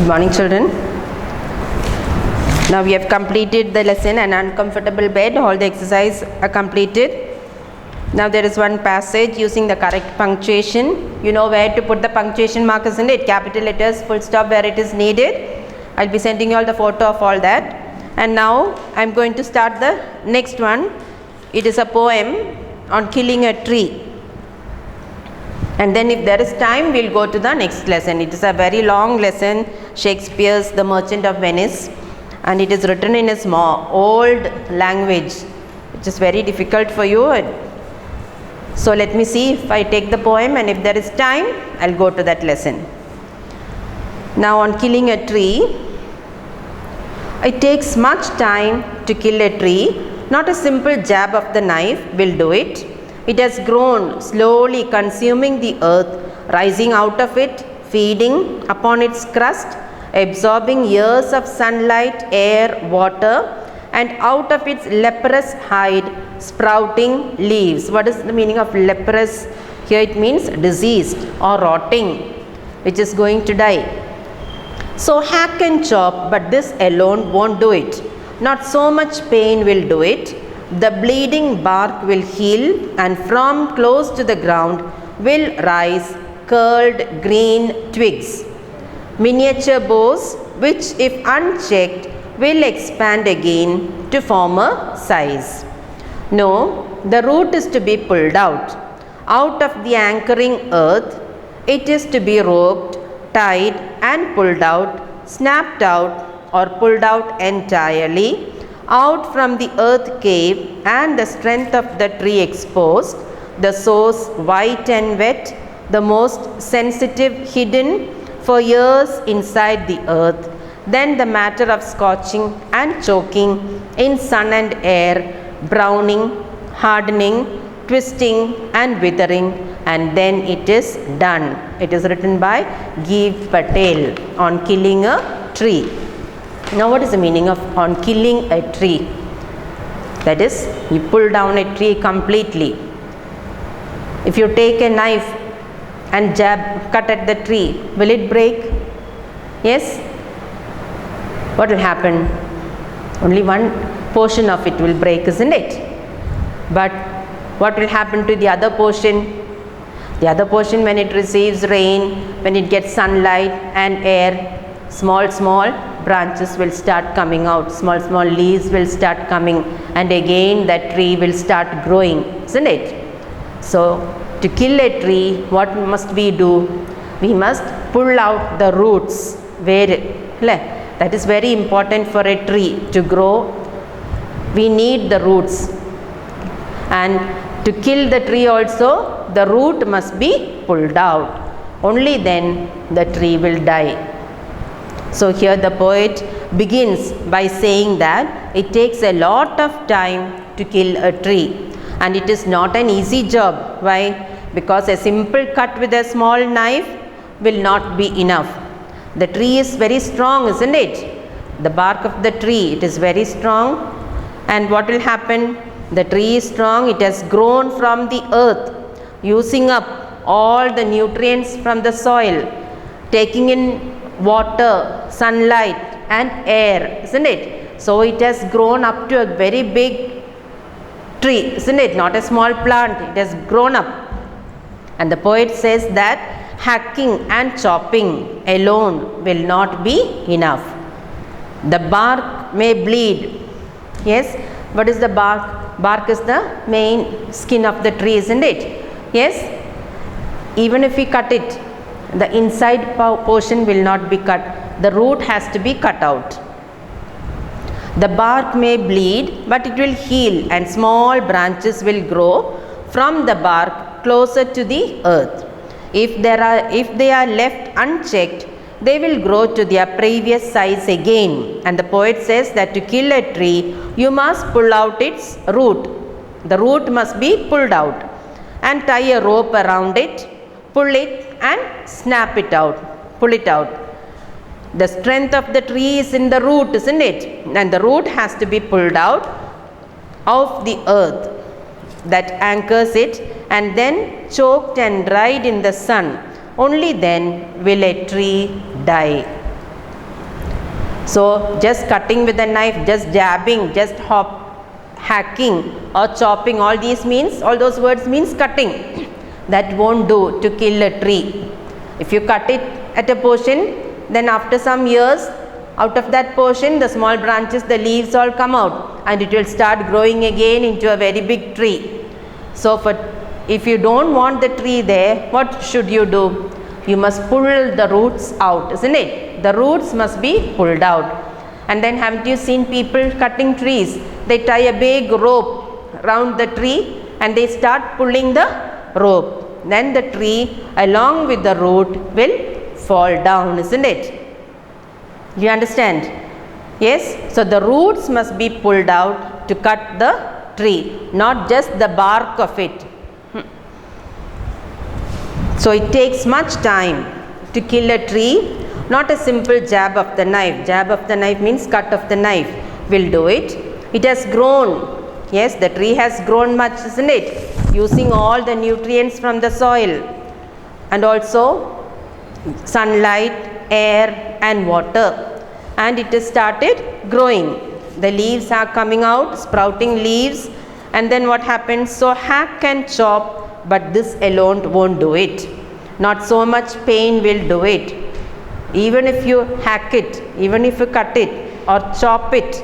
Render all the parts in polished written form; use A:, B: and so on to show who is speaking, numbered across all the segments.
A: Good morning, children. Now we have completed the lesson, an uncomfortable bed. All the exercise are completed. Now there is one passage using the correct punctuation. You know where to put the punctuation markers in it, capital letters, full stop where it is needed. I'll be sending you all the photo of all that. And now I'm going to start the next one. It is a poem on killing a tree. And then if there is time, we'll go to the next lesson. It is a very long lesson, Shakespeare's The Merchant of Venice, and it is written in a small old language, which is very difficult for you. So let me see if I take the poem, and if there is time, I'll go to that lesson. Now on killing a tree, it takes much time to kill a tree. Not a simple jab of the knife will do it. It has grown, slowly consuming the earth, rising out of it, feeding upon its crust, absorbing years of sunlight, air, water, and out of its leprous hide, sprouting leaves. What is the meaning of leprous? Here it means diseased or rotting, which is going to die. So hack and chop, but this alone won't do it. Not so much pain will do it. The bleeding bark will heal, and from close to the ground will rise curled green twigs, miniature boughs, which if unchecked will expand again to former size. No, the root is to be pulled out of the anchoring earth. It is to be roped, tied and pulled out, snapped out or pulled out entirely, out from the earth cave, and the strength of the tree exposed, the source white and wet, the most sensitive hidden for years inside the earth, then the matter of scorching and choking in sun and air, browning, hardening, twisting and withering, and then it is done. It is written by Gieve Patel on killing a tree. Now what is the meaning of on killing a tree? That is, you pull down a tree completely. If you take a knife and cut at the tree, will it break? Yes? What will happen? Only one portion of it will break, isn't it? But what will happen to the other portion? The other portion, when it receives rain, when it gets sunlight and air, small branches will start coming out, small leaves will start coming, and again that tree will start growing, isn't it? So to kill a tree, what must we do? We must pull out the roots. That is very important for a tree to grow. We need the roots, and to kill the tree also, the root must be pulled out. Only then the tree will die. So here the poet begins by saying that it takes a lot of time to kill a tree, and it is not an easy job. Why? Because a simple cut with a small knife will not be enough. The tree is very strong, isn't it? The bark of the tree, it is very strong, and what will happen? The tree is strong, it has grown from the earth, using up all the nutrients from the soil, taking in water, sunlight and air, isn't it? So it has grown up to a very big tree, isn't it? Not a small plant, it has grown up. And the poet says that hacking and chopping alone will not be enough. The bark may bleed. Yes, what is the bark? Bark is the main skin of the tree, isn't it? Yes, even if we cut it, the inside portion will not be cut. The root has to be cut out. The bark may bleed, but it will heal, and small branches will grow from the bark closer to the earth. If they are left unchecked, they will grow to their previous size again. And the poet says that to kill a tree, you must pull out its root. The root must be pulled out, and tie a rope around it, pull it and snap it out, pull it out. The strength of the tree is in the root, isn't it? And the root has to be pulled out of the earth that anchors it, and then choked and dried in the sun. Only then will a tree die. So just cutting with a knife, just jabbing, just hacking or chopping, all those words means cutting. That won't do to kill a tree. If you cut it at a portion, then after some years, out of that portion, the small branches, the leaves all come out and it will start growing again into a very big tree. So if you don't want the tree there, what should you do? You must pull the roots out, isn't it? The roots must be pulled out. And then haven't you seen people cutting trees? They tie a big rope around the tree and they start pulling the rope. Then the tree along with the root will fall down, isn't it? Do you understand? Yes? So the roots must be pulled out to cut the tree, not just the bark of it. So it takes much time to kill a tree, not a simple jab of the knife. Jab of the knife means cut of the knife will do it. It has grown. Yes, the tree has grown much, isn't it? Using all the nutrients from the soil and also sunlight, air and water, and it has started growing. The leaves are coming out, sprouting leaves, and then what happens? So hack and chop, but this alone won't do it. Not so much pain will do it. Even if you hack it, even if you cut it or chop it,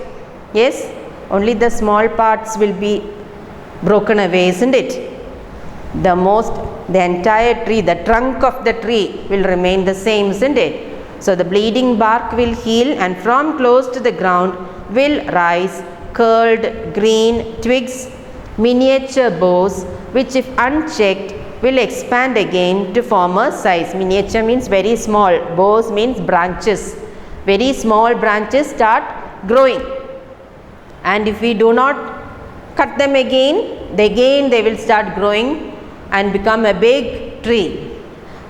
A: yes, only the small parts will be broken away, isn't it? The entire tree, the trunk of the tree will remain the same, isn't it? So the bleeding bark will heal and from close to the ground will rise curled green twigs, miniature boughs, which if unchecked will expand again to former size. Miniature means very small, boughs means branches. Very small branches start growing, and if we do not cut them again they will start growing and become a big tree.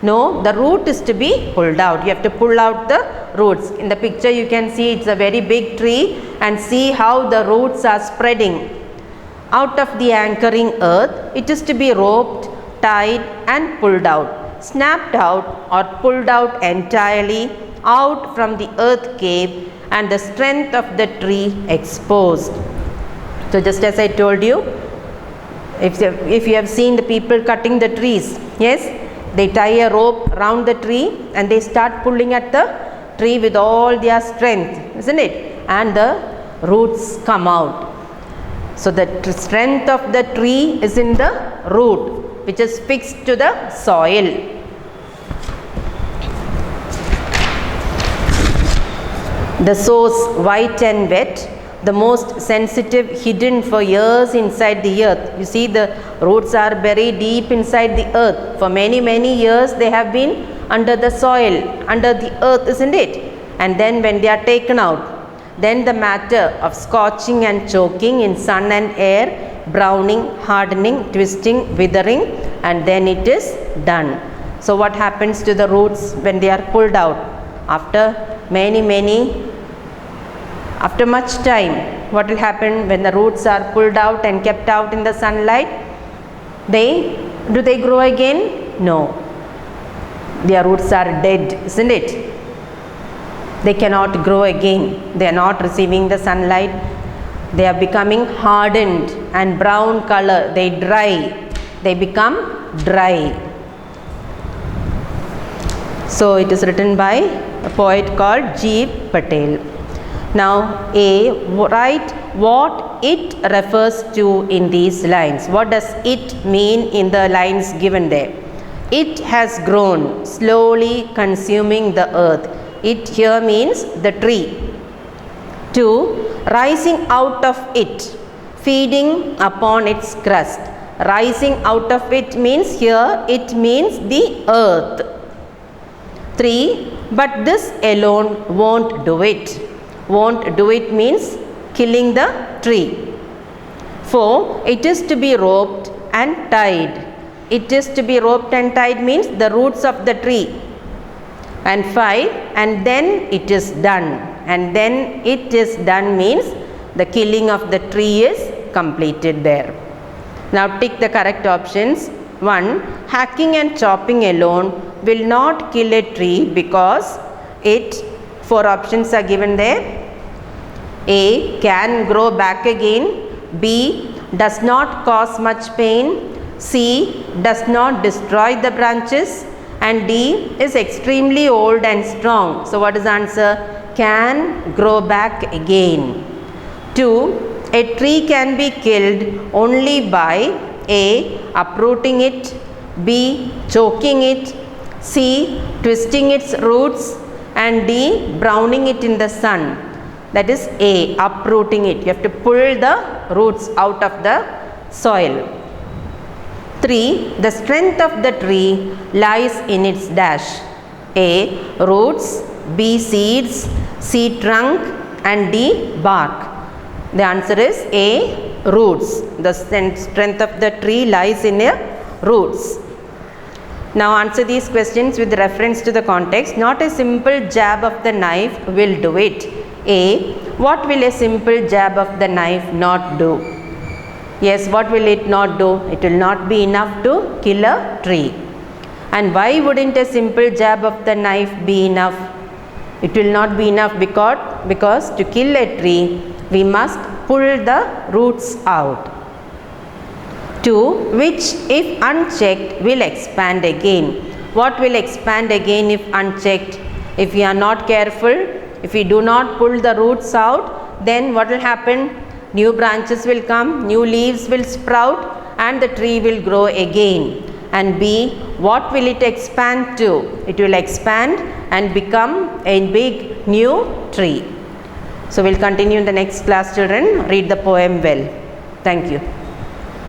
A: No, the root is to be pulled out. You have to pull out the roots. In the picture you can see it's a very big tree, and see how the roots are spreading out of the anchoring earth. It is to be roped, tied and pulled out, snapped out or pulled out entirely out from the earth cave, and the strength of the tree exposed. So just as I told you, if you have seen the people cutting the trees, yes, they tie a rope around the tree and they start pulling at the tree with all their strength, isn't it? And the roots come out. So the strength of the tree is in the root, which is fixed to the soil. The source white and wet, the most sensitive, hidden for years inside the earth. You see, the roots are buried deep inside the earth. For many, many years they have been under the soil, under the earth, isn't it? And then when they are taken out, then the matter of scorching and choking in sun and air, browning, hardening, twisting, withering, and then it is done. So what happens to the roots when they are pulled out? After much time, what will happen when the roots are pulled out and kept out in the sunlight? Do they grow again? No. Their roots are dead, isn't it? They cannot grow again. They are not receiving the sunlight. They are becoming hardened and brown color. They dry. They become dry. So it is written by a poet called G. Patel. Now write what it refers to in these lines. What does it mean in the lines given there? It has grown, slowly consuming the earth. It here means the tree. 2. Rising out of it, feeding upon its crust. Rising out of it means here, it means the earth. 3. But this alone won't do it. Won't do it means killing the tree. 4. It is to be roped and tied. It is to be roped and tied means the roots of the tree. And 5. And then it is done. And then it is done means the killing of the tree is completed there. Now tick the correct options. 1. Hacking and chopping alone will not kill a tree because it Four options are given there. A. Can grow back again. B. Does not cause much pain. C. Does not destroy the branches. And D. Is extremely old and strong. So what is the answer? Can grow back again. 2. A tree can be killed only by A. Uprooting it. B. Choking it. C. Twisting its roots. And D. Browning it in the sun. That is A. Uprooting it. You have to pull the roots out of the soil. 3. The strength of the tree lies in its dash. A. Roots. B. Seeds. C. Trunk. And D. Bark. The answer is A. Roots. The strength of the tree lies in the roots. Now answer these questions with reference to the context. Not a simple jab of the knife will do it. A. What will a simple jab of the knife not do? Yes, what will it not do? It will not be enough to kill a tree. And why wouldn't a simple jab of the knife be enough? It will not be enough because to kill a tree, we must pull the roots out. 2. Which, if unchecked, will expand again. What will expand again if unchecked? If we are not careful, if we do not pull the roots out, then what will happen? New branches will come, new leaves will sprout, and the tree will grow again. And B. What will it expand to? It will expand and become a big new tree. So we'll continue in the next class, children. Read the poem well. Thank you.